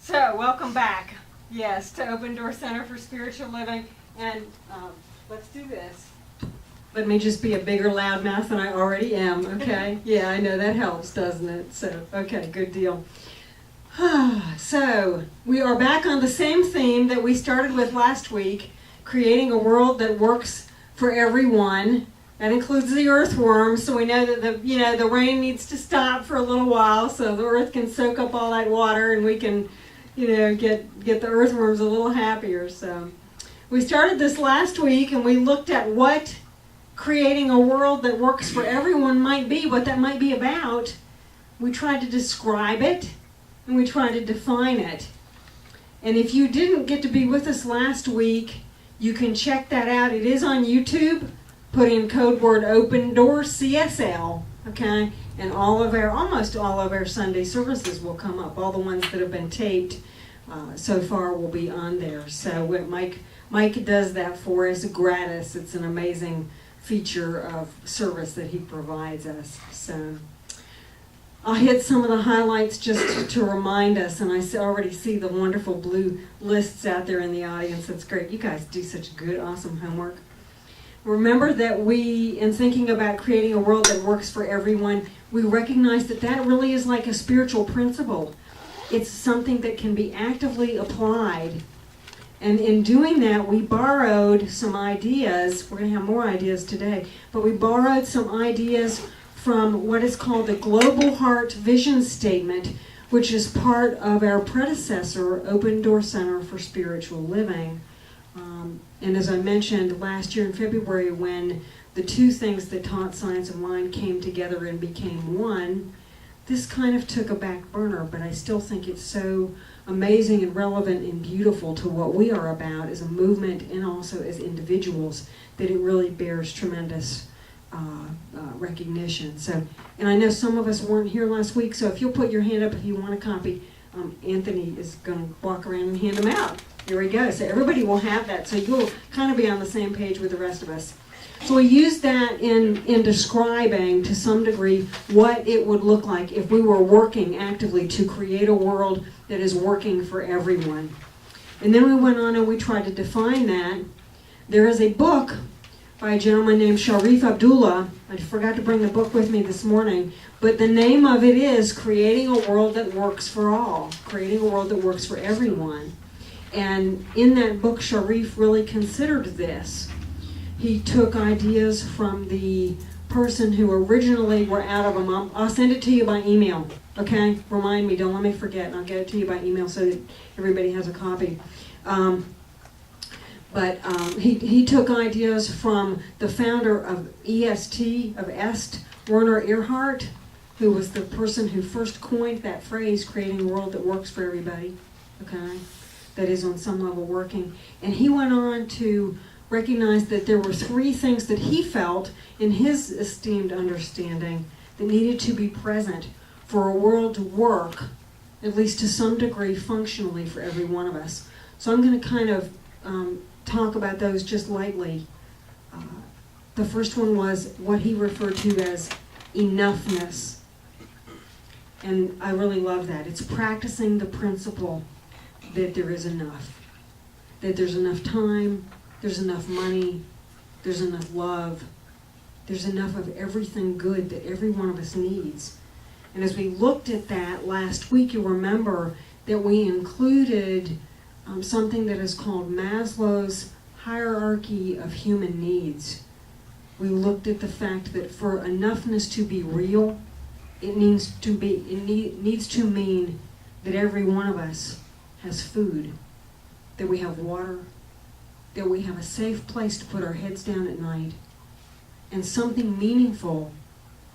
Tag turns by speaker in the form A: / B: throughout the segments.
A: So, welcome back, yes, to Open Door Center for Spiritual Living, and let's do this. Let me just be a bigger loudmouth than I already am, okay? Yeah, I know that helps, doesn't it? So, okay, good deal. So, we are back on the same theme that we started with last week, creating a world that works for everyone. That includes the earthworm, so we know that the rain needs to stop for a little while so the earth can soak up all that water and we can, get the earthworms a little happier. So we started this last week and we looked at what creating a world that works for everyone might be, what that might be about. We tried to describe it and we tried to define it. And if you didn't get to be with us last week, you can check that out. It is on YouTube. Put in code word Open Door CSL, okay? And almost all of our Sunday services will come up. All the ones that have been taped so far will be on there. So Mike does that for us gratis. It's an amazing feature of service that he provides us. So I'll hit some of the highlights just to remind us, and I already see the wonderful blue lists out there in the audience. That's great. You guys do such good, awesome homework. Remember that in thinking about creating a world that works for everyone, we recognize that really is like a spiritual principle. It's something that can be actively applied. And in doing that, we borrowed some ideas. We're going to have more ideas today. But we borrowed some ideas from what is called the Global Heart Vision Statement, which is part of our predecessor, Open Door Center for Spiritual Living. And as I mentioned last year in February, when the two things that taught science and mind came together and became one, this kind of took a back burner, but I still think it's so amazing and relevant and beautiful to what we are about as a movement and also as individuals that it really bears tremendous recognition. So, and I know some of us weren't here last week, so if you'll put your hand up if you want a copy, Anthony is going to walk around and hand them out. Here we go. So everybody will have that. So you'll kind of be on the same page with the rest of us. So we used that in describing to some degree what it would look like if we were working actively to create a world that is working for everyone. And then we went on and we tried to define that. There is a book by a gentleman named Sharif Abdullah. I forgot to bring the book with me this morning. But the name of it is Creating a World That Works for All. Creating a World That Works for Everyone. And in that book, Sharif really considered this. He took ideas from the person who originally were out of them. I'll send it to you by email, okay? Remind me, don't let me forget, and I'll get it to you by email so that everybody has a copy. He took ideas from the founder of EST, Werner Erhard, who was the person who first coined that phrase, creating a world that works for everybody, okay? That is on some level working. And he went on to recognize that there were three things that he felt in his esteemed understanding that needed to be present for a world to work, at least to some degree, functionally for every one of us. So I'm going to kind of talk about those just lightly. The first one was what he referred to as enoughness. And I really love that. It's practicing the principle that there is enough. That there's enough time, there's enough money, there's enough love, there's enough of everything good that every one of us needs. And as we looked at that last week, you'll remember that we included something that is called Maslow's hierarchy of human needs. We looked at the fact that for enoughness to be real, it needs to mean that every one of us has food, that we have water, that we have a safe place to put our heads down at night, and something meaningful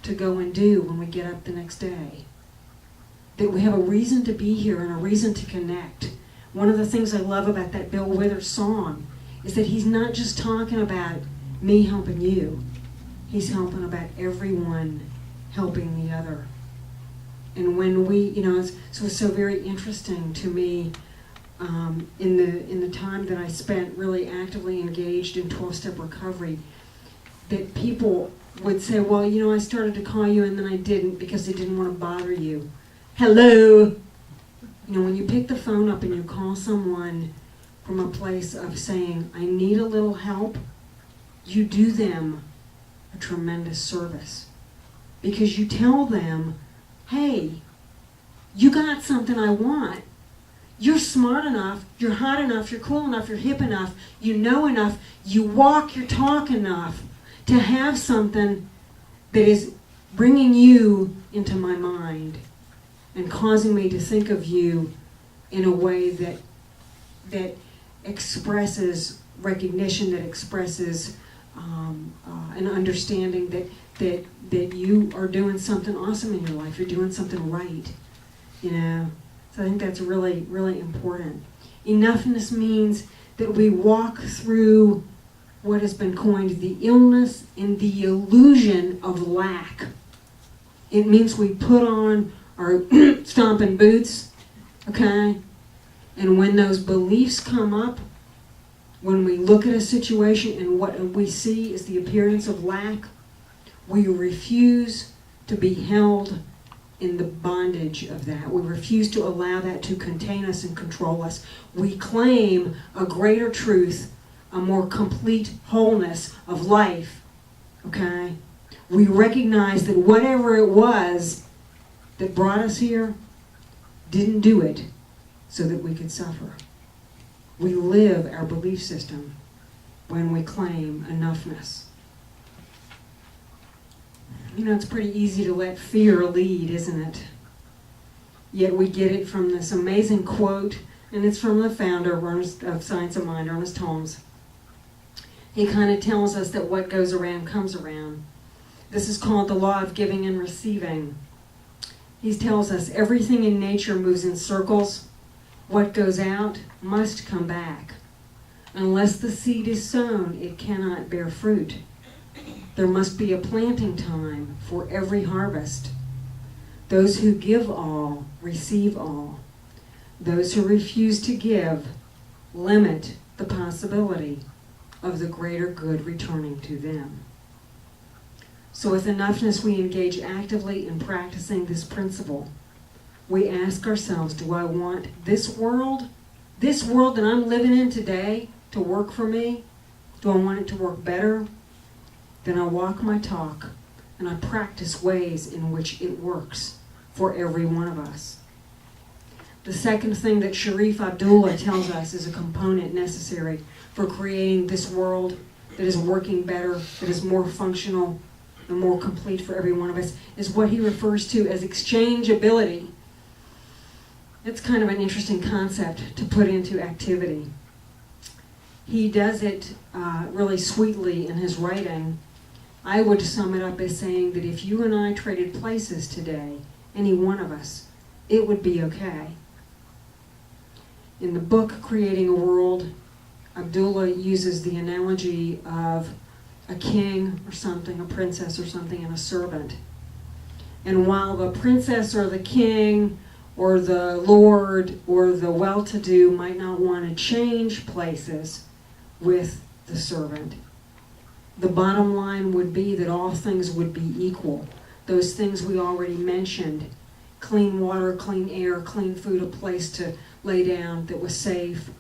A: to go and do when we get up the next day. That we have a reason to be here and a reason to connect. One of the things I love about that Bill Withers song is that he's not just talking about me helping you. He's helping about everyone helping the other. And when we, so it's so very interesting to me in the time that I spent really actively engaged in 12-step recovery, that people would say, well, I started to call you and then I didn't because I didn't want to bother you. Hello. You know, when you pick the phone up and you call someone from a place of saying, I need a little help, you do them a tremendous service. Because you tell them, hey, you got something I want. You're smart enough, you're hot enough, you're cool enough, you're hip enough, you know enough, you walk your talk enough to have something that is bringing you into my mind and causing me to think of you in a way that expresses recognition, that expresses an understanding that you are doing something awesome in your life, you're doing something right, you know. So I think that's really, really important. Enoughness means that we walk through what has been coined the illness and the illusion of lack. It means we put on our stomping boots, okay? And when those beliefs come up, when we look at a situation and what we see is the appearance of lack, we refuse to be held in the bondage of that. We refuse to allow that to contain us and control us. We claim a greater truth, a more complete wholeness of life, okay? We recognize that whatever it was that brought us here didn't do it so that we could suffer. We live our belief system when we claim enoughness. You know, it's pretty easy to let fear lead, isn't it? Yet we get it from this amazing quote, and it's from the founder of Science of Mind, Ernest Holmes. He kind of tells us that what goes around comes around. This is called the law of giving and receiving. He tells us everything in nature moves in circles. What goes out must come back. Unless the seed is sown, it cannot bear fruit. There must be a planting time for every harvest. Those who give all, receive all. Those who refuse to give limit the possibility of the greater good returning to them. So with enoughness, we engage actively in practicing this principle. We ask ourselves, do I want this world that I'm living in today, to work for me? Do I want it to work better? Then I walk my talk, and I practice ways in which it works for every one of us. The second thing that Sharif Abdullah tells us is a component necessary for creating this world that is working better, that is more functional and more complete for every one of us, is what he refers to as exchangeability. It's kind of an interesting concept to put into activity. He does it really sweetly in his writing. I would sum it up as saying that if you and I traded places today, any one of us, it would be okay. In the book, Creating a World, Abdullah uses the analogy of a king or something, a princess or something, and a servant. And while the princess or the king or the lord or the well-to-do might not want to change places with the servant, the bottom line would be that all things would be equal. Those things we already mentioned: clean water, clean air, clean food, a place to lay down that was safe,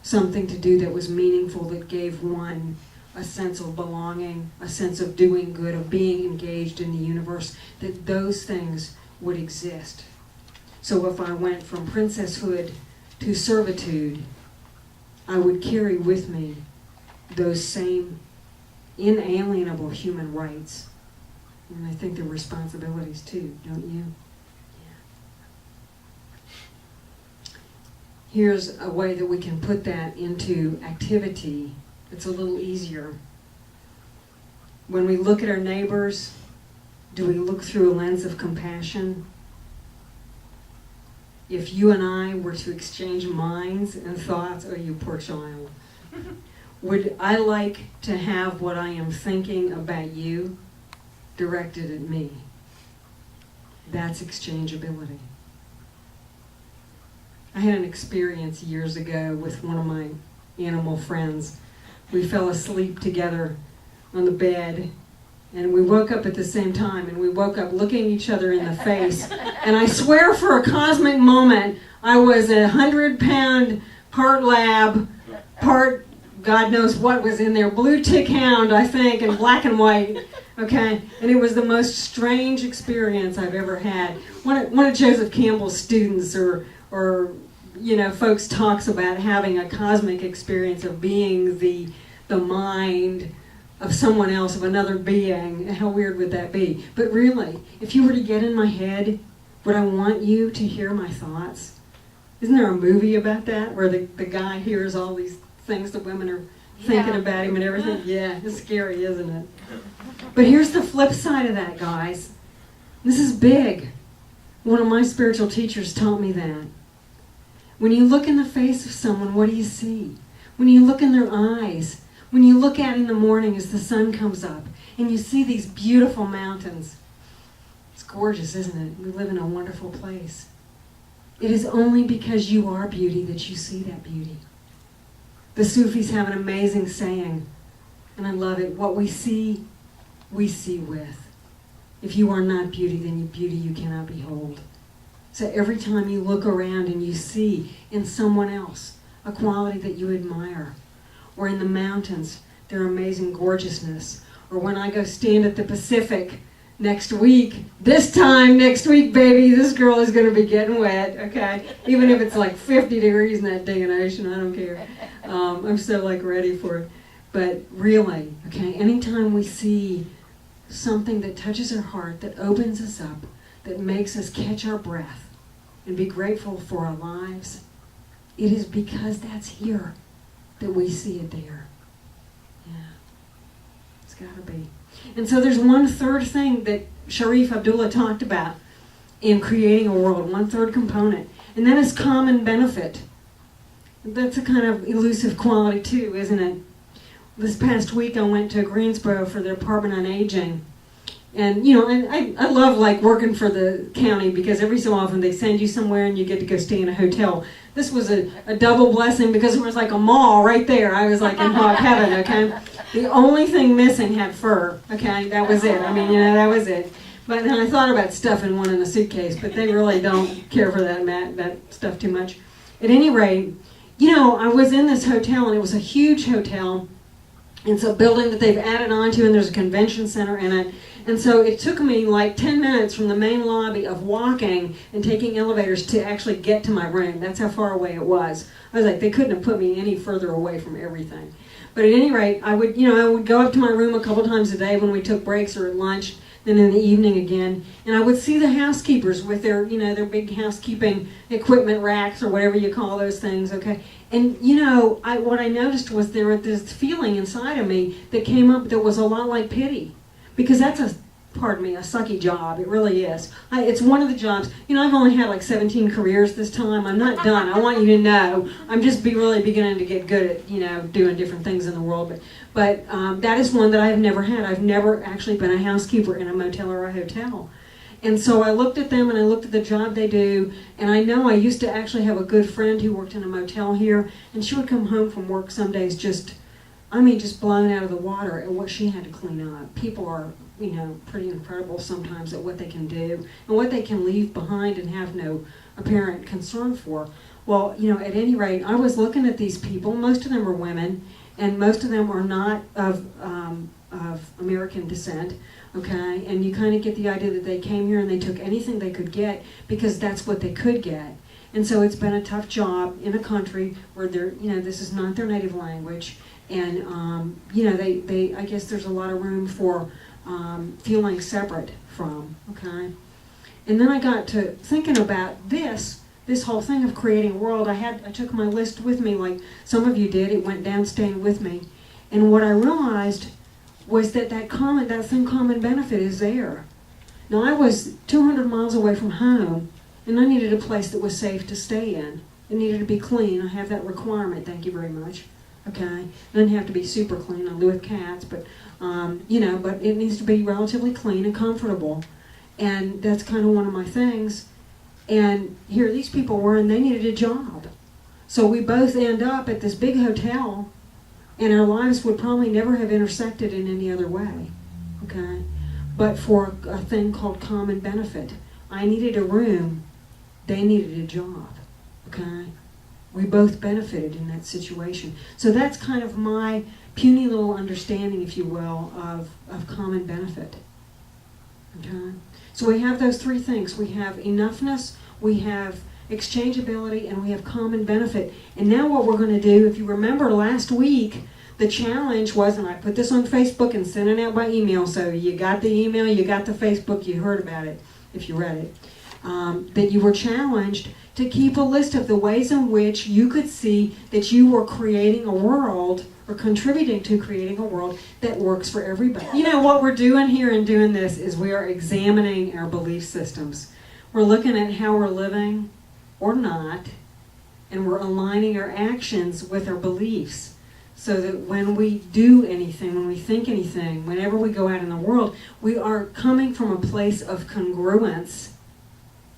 A: something to do that was meaningful, that gave one a sense of belonging, a sense of doing good, of being engaged in the universe, that those things would exist. So if I went from princesshood to servitude, I would carry with me those same inalienable human rights. And I think they're responsibilities too, don't you? Yeah. Here's a way that we can put that into activity. It's a little easier. When we look at our neighbors, do we look through a lens of compassion? If you and I were to exchange minds and thoughts, oh, you poor child, would I like to have what I am thinking about you directed at me? That's exchangeability. I had an experience years ago with one of my animal friends. We fell asleep together on the bed, And we woke up at the same time, and we woke up looking each other in the face. And I swear for a cosmic moment, I was a 100-pound, part lab, part God knows what was in there, blue tick hound, I think, and black and white. Okay, and it was the most strange experience I've ever had. One of Joseph Campbell's students, or folks talks about having a cosmic experience of being the mind of someone else, of another being. How weird would that be? But really, if you were to get in my head, would I want you to hear my thoughts? Isn't there a movie about that, where the guy hears all these things the women are thinking about him and everything? Yeah, it's scary, isn't it? But here's the flip side of that, guys. This is big. One of my spiritual teachers taught me that. When you look in the face of someone, what do you see? When you look in their eyes, when you look out in the morning as the sun comes up, and you see these beautiful mountains, it's gorgeous, isn't it? We live in a wonderful place. It is only because you are beauty that you see that beauty. The Sufis have an amazing saying, and I love it. What we see with. If you are not beauty, then beauty you cannot behold. So every time you look around and you see in someone else a quality that you admire, or in the mountains, their amazing gorgeousness, or when I go stand at the Pacific next week, next week, baby, this girl is going to be getting wet, okay? Even if it's like 50 degrees in that dang ocean, I don't care. I'm so ready for it. But really, okay, anytime we see something that touches our heart, that opens us up, that makes us catch our breath and be grateful for our lives, it is because that's here that we see it there. Yeah, it's got to be. And so there's one third thing that Sharif Abdullah talked about in creating a world, one third component, and that is common benefit. That's a kind of elusive quality too, isn't it? This past week I went to Greensboro for the Department on Aging. And, I love working for the county, because every so often they send you somewhere and you get to go stay in a hotel. This was a double blessing, because it was like a mall right there. I was in hog heaven, okay? The only thing missing had fur, okay? That was it. That was it. But then I thought about stuffing one in a suitcase, but they really don't care for that stuff too much. At any rate, I was in this hotel, and it was a huge hotel. It's a building that they've added on to, and there's a convention center in it. And so it took me 10 minutes from the main lobby of walking and taking elevators to actually get to my room. That's how far away it was. I was they couldn't have put me any further away from everything. But at any rate, I would go up to my room a couple times a day when we took breaks or at lunch, then in the evening again. And I would see the housekeepers with their big housekeeping equipment racks, or whatever you call those things, okay? And, what I noticed was there was this feeling inside of me that came up that was a lot like pity. Because that's a sucky job. It really is. It's one of the jobs. I've only had 17 careers this time. I'm not done. I want you to know. I'm just really beginning to get good at, doing different things in the world. But that is one that I've never had. I've never actually been a housekeeper in a motel or a hotel. And so I looked at them, and I looked at the job they do, and I know I used to actually have a good friend who worked in a motel here, and she would come home from work some days just blown out of the water at what she had to clean up. People are, pretty incredible sometimes at what they can do and what they can leave behind and have no apparent concern for. Well, at any rate, I was looking at these people. Most of them are women, and most of them are not of American descent, okay? And you kind of get the idea that they came here and they took anything they could get because that's what they could get. And so it's been a tough job in a country where this is not their native language. And, they I guess there's a lot of room for feeling separate from, okay? And then I got to thinking about this whole thing of creating a world. I took my list with me like some of you did. It went down staying with me. And what I realized was that same common benefit is there. Now, I was 200 miles away from home, and I needed a place that was safe to stay in. It needed to be clean. I have that requirement, thank you very much. Okay, it doesn't have to be super clean. I live with cats, but but it needs to be relatively clean and comfortable, and that's kind of one of my things. And here these people were, and they needed a job, so we both end up at this big hotel, and our lives would probably never have intersected in any other way. okay? But for a thing called common benefit. I needed a room, they needed a job, okay? We both benefited in that situation. So that's kind of my puny little understanding, if you will, of common benefit, okay? So we have those three things. We have enoughness, we have exchangeability, and we have common benefit. And now what we're going to do, if you remember last week, the challenge was, and I put this on Facebook and sent it out by email, so you got the email, you got the Facebook, you heard about it, if you read it, that you were challenged to keep a list of the ways in which you could see that you were creating a world or contributing to creating a world that works for everybody. You know, what we're doing here in doing this is we are examining our belief systems. We're looking at how we're living or not, and we're aligning our actions with our beliefs so that when we do anything, when we think anything, whenever we go out in the world, we are coming from a place of congruence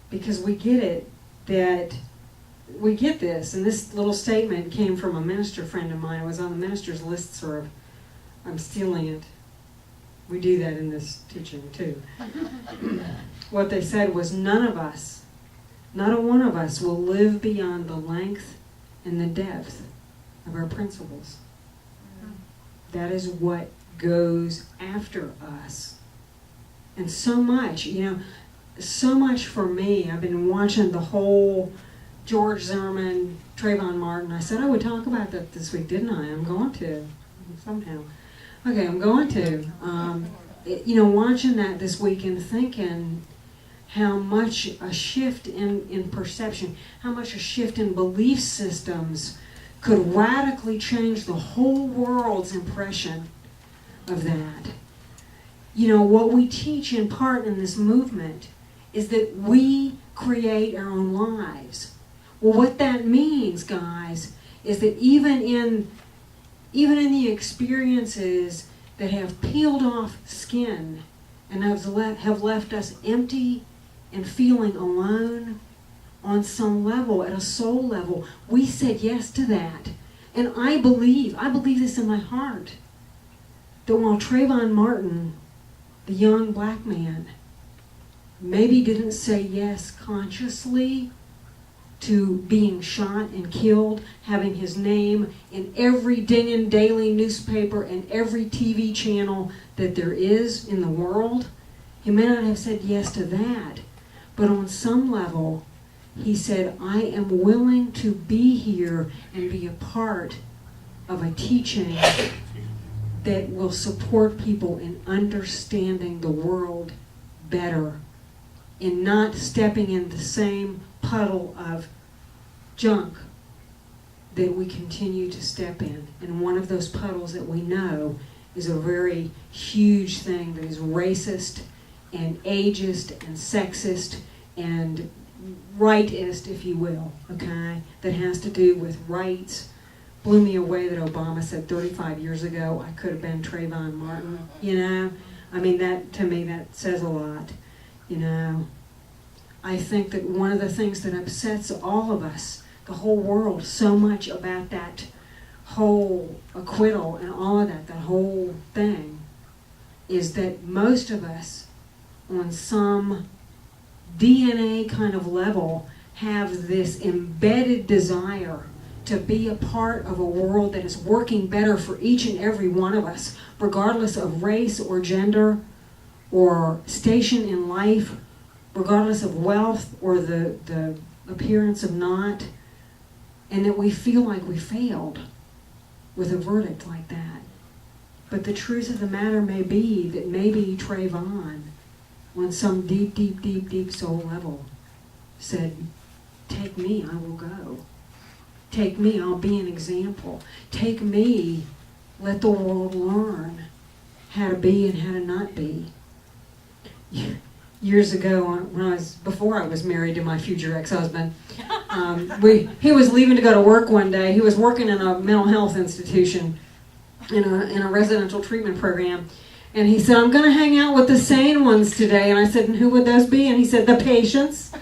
A: because we get it, that we get this. And this little statement came from a minister friend of mine. It was on the minister's listserv. I'm stealing it. We do that in this teaching too. What they said was, none of us, not a one of us, will live beyond the length and the depth of our principles. That is what goes after us. And so much, so much for me. I've been watching the whole George Zimmerman, Trayvon Martin. I said I would talk about that this week, didn't I? I'm going to, somehow. Okay, I'm going to. Watching that this week and thinking how much a shift in perception, how much a shift in belief systems could radically change the whole world's impression of that. What we teach in part in this movement is that we create our own lives. Well, what that means, guys, is that even in the experiences that have peeled off skin and have left us empty and feeling alone, on some level, at a soul level, we said yes to that. And I believe this in my heart, that while Trayvon Martin, the young black man, maybe didn't say yes consciously to being shot and killed, having his name in every dingin' daily newspaper and every TV channel that there is in the world, he may not have said yes to that, but on some level, he said, I am willing to be here and be a part of a teaching that will support people in understanding the world better, in not stepping in the same puddle of junk that we continue to step in. And one of those puddles that we know is a very huge thing that is racist and ageist and sexist and rightist, if you will, okay, that has to do with rights. Blew me away that Obama said 35 years ago I could have been Trayvon Martin, that, to me, that says a lot, I think that one of the things that upsets all of us, the whole world, so much about that whole acquittal and all of that whole thing, is that most of us, on some DNA kind of level, have this embedded desire to be a part of a world that is working better for each and every one of us, regardless of race or gender or station in life, regardless of wealth or the appearance of not, and that we feel like we failed with a verdict like that. But the truth of the matter may be that maybe Trayvon, on some deep, deep, deep, deep soul level, said, take me, I will go. Take me, I'll be an example. Take me, let the world learn how to be and how to not be. Years ago, before I was married to my future ex-husband, he was leaving to go to work one day. He was working in a mental health institution in a residential treatment program. And he said, I'm going to hang out with the sane ones today. And I said, and who would those be? And he said, the patients.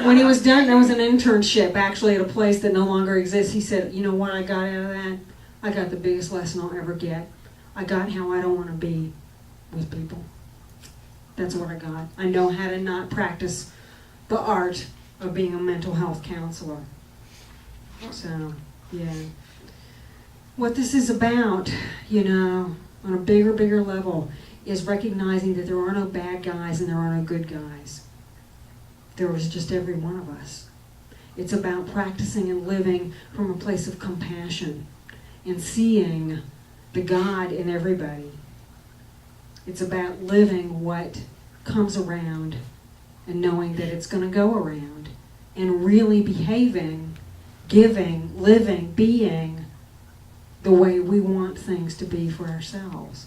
A: When he was done, there was an internship actually at a place that no longer exists. He said, you know what I got out of that? I got the biggest lesson I'll ever get. I got how I don't want to be. with people. That's what I got. I know how to not practice the art of being a mental health counselor. So, yeah. What this is about, on a bigger level, is recognizing that there are no bad guys and there are no good guys. There is just every one of us. It's about practicing and living from a place of compassion and seeing the God in everybody. It's about living what comes around and knowing that it's going to go around and really behaving, giving, living, being the way we want things to be for ourselves.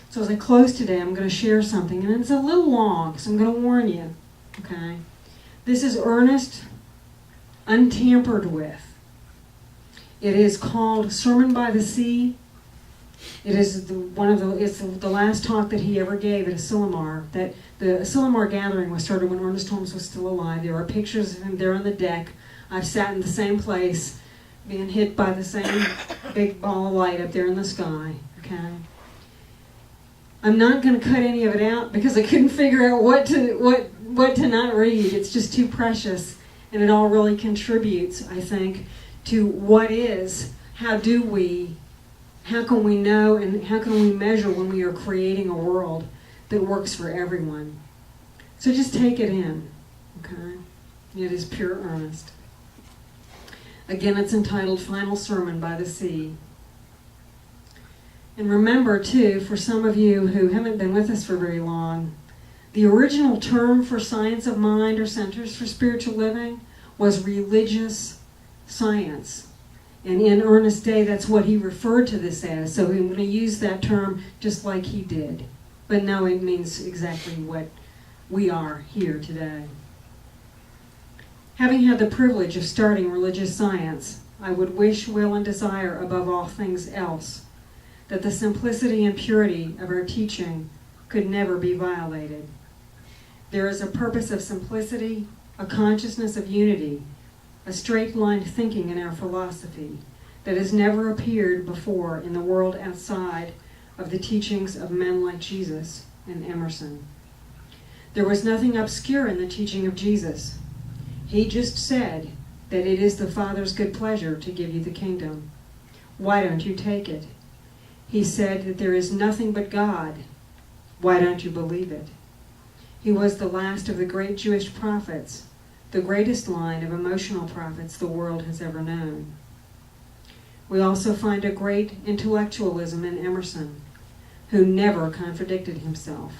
A: So as I close today, I'm going to share something, and it's a little long, so I'm going to warn you, okay? This is earnest, untampered with. It is called Sermon by the Sea. It is the last talk that he ever gave at Asilomar. That the Asilomar gathering was started when Ernest Holmes was still alive. There are pictures of him there on the deck. I've sat in the same place, being hit by the same big ball of light up there in the sky. Okay. I'm not going to cut any of it out because I couldn't figure out what to not read. It's just too precious, and it all really contributes, I think, to what is, how can we know, and how can we measure when we are creating a world that works for everyone. So just take it in, okay? It is pure earnest. Again, it's entitled Final Sermon by the Sea. And remember, too, for some of you who haven't been with us for very long, the original term for science of mind or centers for spiritual living was religious science. And in Ernest's day, that's what he referred to this as. So I'm going to use that term just like he did. But no, it means exactly what we are here today. Having had the privilege of starting religious science, I would wish, will, and desire above all things else that the simplicity and purity of our teaching could never be violated. There is a purpose of simplicity, a consciousness of unity, a straight-line thinking in our philosophy that has never appeared before in the world outside of the teachings of men like Jesus and Emerson. There was nothing obscure in the teaching of Jesus. He just said that it is the Father's good pleasure to give you the kingdom. Why don't you take it? He said that there is nothing but God. Why don't you believe it? He was the last of the great Jewish prophets, the greatest line of emotional prophets the world has ever known. We also find a great intellectualism in Emerson, who never contradicted himself.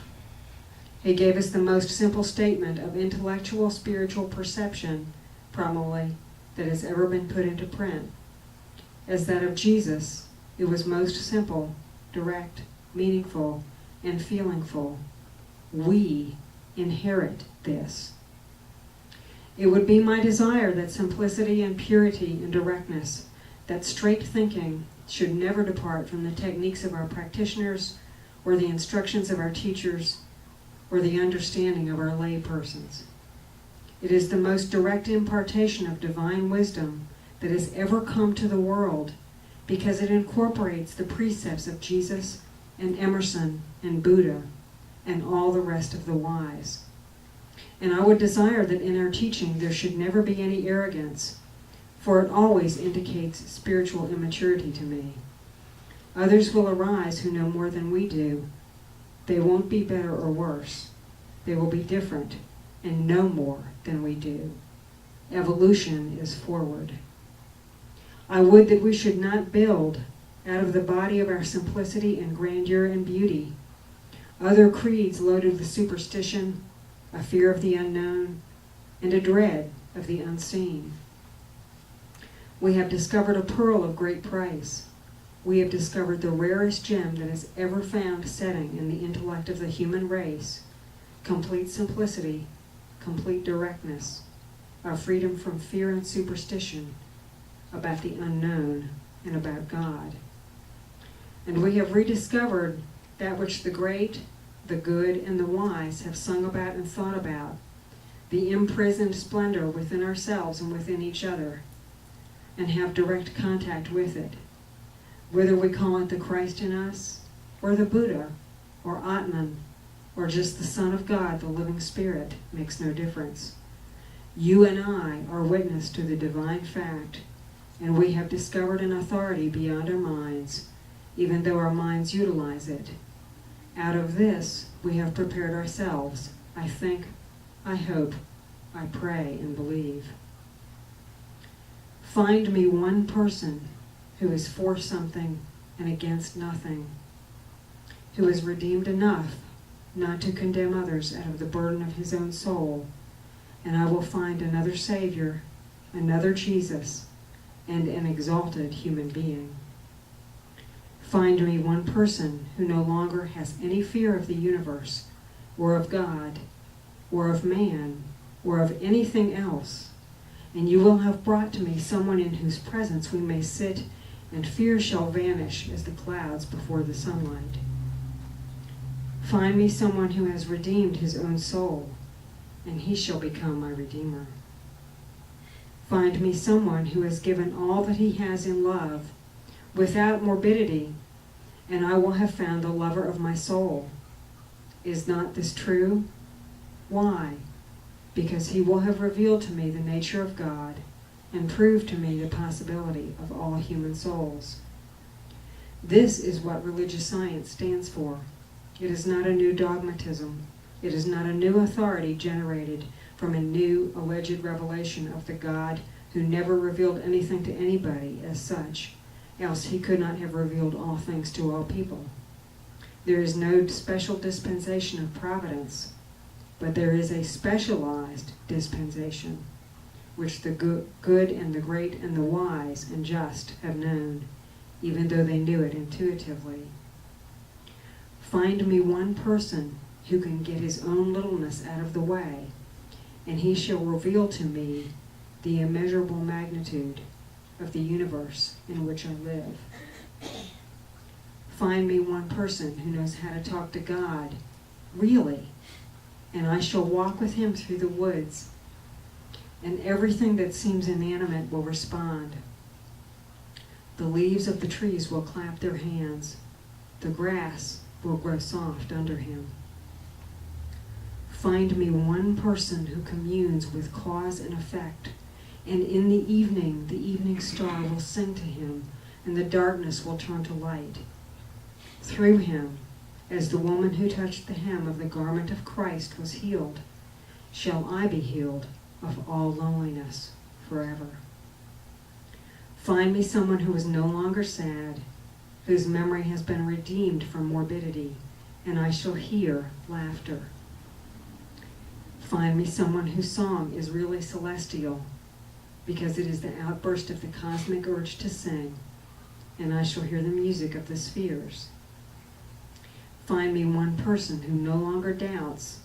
A: He gave us the most simple statement of intellectual spiritual perception, probably, that has ever been put into print. As that of Jesus, it was most simple, direct, meaningful, and feelingful. We inherit this. It would be my desire that simplicity and purity and directness, that straight thinking, should never depart from the techniques of our practitioners or the instructions of our teachers or the understanding of our lay persons. It is the most direct impartation of divine wisdom that has ever come to the world because it incorporates the precepts of Jesus and Emerson and Buddha and all the rest of the wise. And I would desire that in our teaching there should never be any arrogance, for it always indicates spiritual immaturity to me. Others will arise who know more than we do. They won't be better or worse. They will be different and know more than we do. Evolution is forward. I would that we should not build out of the body of our simplicity and grandeur and beauty other creeds loaded with superstition, a fear of the unknown, and a dread of the unseen. We have discovered a pearl of great price. We have discovered the rarest gem that has ever found setting in the intellect of the human race, complete simplicity, complete directness, our freedom from fear and superstition about the unknown and about God. And we have rediscovered that which the great, the good, and the wise have sung about and thought about, the imprisoned splendor within ourselves and within each other, and have direct contact with it, whether we call it the Christ in us, or the Buddha, or Atman, or just the Son of God, the living Spirit, makes no difference. You and I are witness to the divine fact, and we have discovered an authority beyond our minds, even though our minds utilize it. Out of this, we have prepared ourselves, I think, I hope, I pray and believe. Find me one person who is for something and against nothing, who is redeemed enough not to condemn others out of the burden of his own soul, and I will find another Savior, another Jesus, and an exalted human being. Find me one person who no longer has any fear of the universe, or of God, or of man, or of anything else, and you will have brought to me someone in whose presence we may sit, and fear shall vanish as the clouds before the sunlight. Find me someone who has redeemed his own soul, and he shall become my Redeemer. Find me someone who has given all that he has in love, without morbidity, and I will have found the lover of my soul. Is not this true? Why? Because he will have revealed to me the nature of God and proved to me the possibility of all human souls. This is what religious science stands for. It is not a new dogmatism. It is not a new authority generated from a new alleged revelation of the God who never revealed anything to anybody as such, else he could not have revealed all things to all people. There is no special dispensation of providence, but there is a specialized dispensation, which the good and the great and the wise and just have known, even though they knew it intuitively. Find me one person who can get his own littleness out of the way, and he shall reveal to me the immeasurable magnitude of the universe in which I live. Find me one person who knows how to talk to God, really, and I shall walk with him through the woods, and everything that seems inanimate will respond. The leaves of the trees will clap their hands. The grass will grow soft under him. Find me one person who communes with cause and effect, and in the evening star will sing to him, and the darkness will turn to light. Through him, as the woman who touched the hem of the garment of Christ was healed, shall I be healed of all loneliness forever. Find me someone who is no longer sad, whose memory has been redeemed from morbidity, and I shall hear laughter. Find me someone whose song is really celestial, because it is the outburst of the cosmic urge to sing, and I shall hear the music of the spheres. Find me one person who no longer doubts,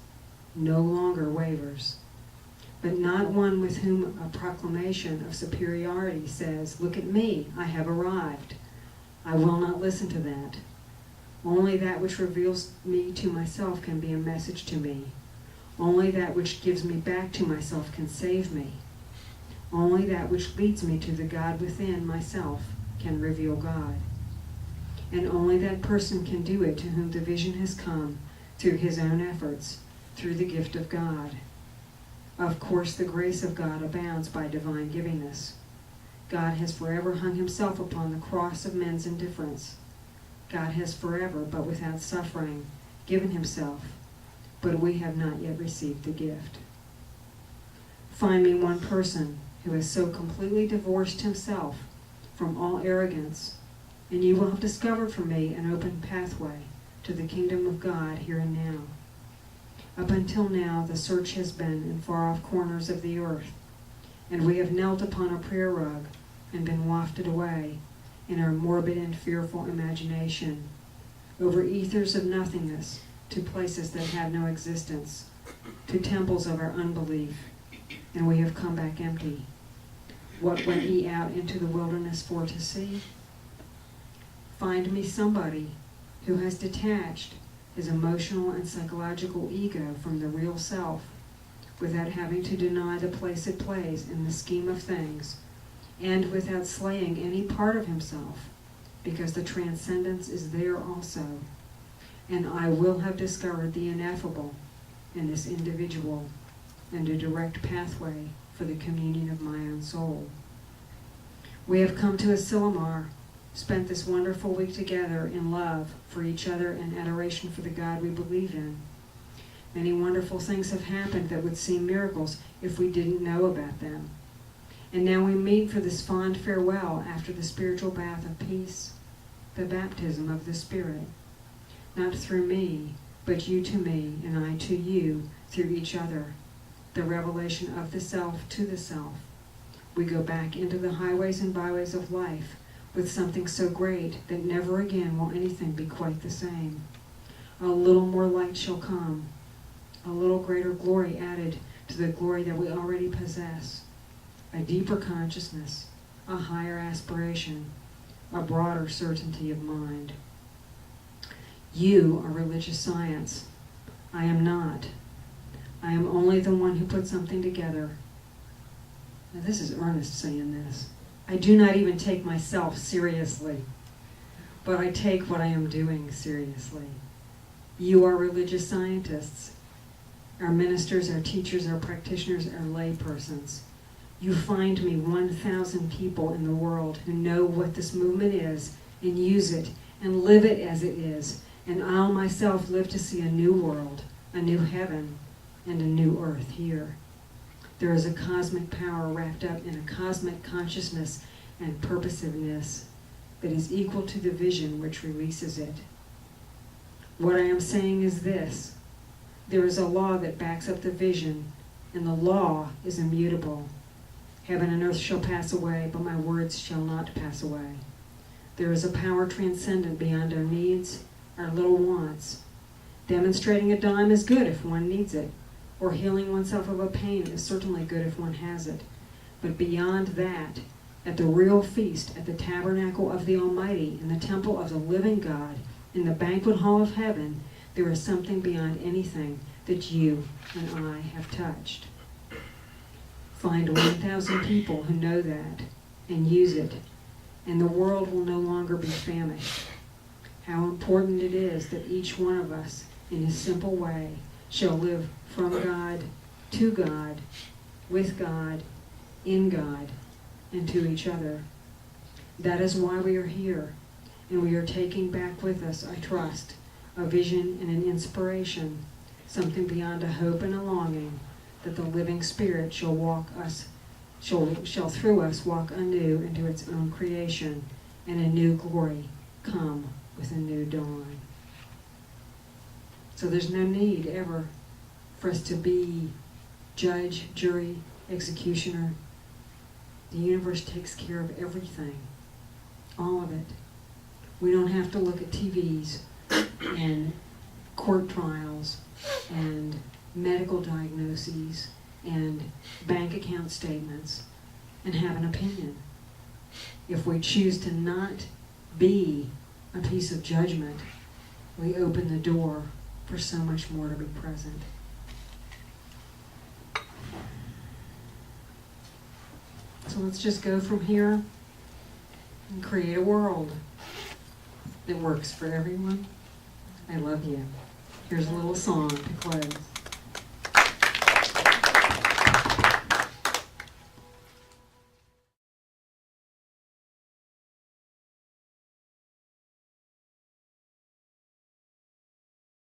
A: no longer wavers, but not one with whom a proclamation of superiority says, "Look at me, I have arrived." I will not listen to that. Only that which reveals me to myself can be a message to me. Only that which gives me back to myself can save me. Only that which leads me to the God within myself can reveal God. And only that person can do it to whom the vision has come through his own efforts, through the gift of God. Of course, the grace of God abounds by divine givingness. God has forever hung himself upon the cross of men's indifference. God has forever, but without suffering, given himself, but we have not yet received the gift. Find me one person who has so completely divorced himself from all arrogance, and you will have discovered for me an open pathway to the kingdom of God here and now. Up until now, the search has been in far-off corners of the earth, and we have knelt upon a prayer rug and been wafted away in our morbid and fearful imagination over ethers of nothingness to places that have no existence, to temples of our unbelief, and we have come back empty. What went ye out into the wilderness for to see? Find me somebody who has detached his emotional and psychological ego from the real self without having to deny the place it plays in the scheme of things, and without slaying any part of himself, because the transcendence is there also. and I will have discovered the ineffable in this individual and a direct pathway for the communion of my own soul. We have come to a Silamar, spent this wonderful week together in love for each other and adoration for the God we believe in. Many wonderful things have happened that would seem miracles if we didn't know about them. And now we meet for this fond farewell after the spiritual bath of peace, the baptism of the Spirit. Not through me, but you to me, and I to you, through each other. The revelation of the self to the self. We go back into the highways and byways of life with something so great that never again will anything be quite the same. A little more light shall come, a little greater glory added to the glory that we already possess, a deeper consciousness, a higher aspiration, a broader certainty of mind. You are religious science. I am not. I am only the one who put something together. Now this is Ernest saying this. I do not even take myself seriously, but I take what I am doing seriously. You are religious scientists. Our ministers, our teachers, our practitioners, our lay persons. You find me 1,000 people in the world who know what this movement is and use it and live it as it is. And I'll myself live to see a new world, a new heaven, and a new earth here. There is a cosmic power wrapped up in a cosmic consciousness and purposiveness that is equal to the vision which releases it. What I am saying is this. There is a law that backs up the vision, and the law is immutable. Heaven and earth shall pass away, but my words shall not pass away. There is a power transcendent beyond our needs, our little wants. Demonstrating a dime is good if one needs it, or healing oneself of a pain is certainly good if one has it. But beyond that, at the real feast, at the tabernacle of the Almighty, in the temple of the living God, in the banquet hall of heaven, there is something beyond anything that you and I have touched. Find 1,000 people who know that and use it, and the world will no longer be famished. How important it is that each one of us, in his simple way, shall live from God, to God, with God, in God, and to each other. That is why we are here, and we are taking back with us, I trust, a vision and an inspiration, something beyond a hope and a longing, that the living Spirit shall through us walk anew into its own creation, and a new glory come with a new dawn. So there's no need ever for us to be judge, jury, executioner. The universe takes care of everything, all of it. We don't have to look at TVs and court trials and medical diagnoses and bank account statements and have an opinion. If we choose to not be a piece of judgment, we open the door for so much more to be present. So let's just go from here and create a world that works for everyone. I love you. Here's a little song to close.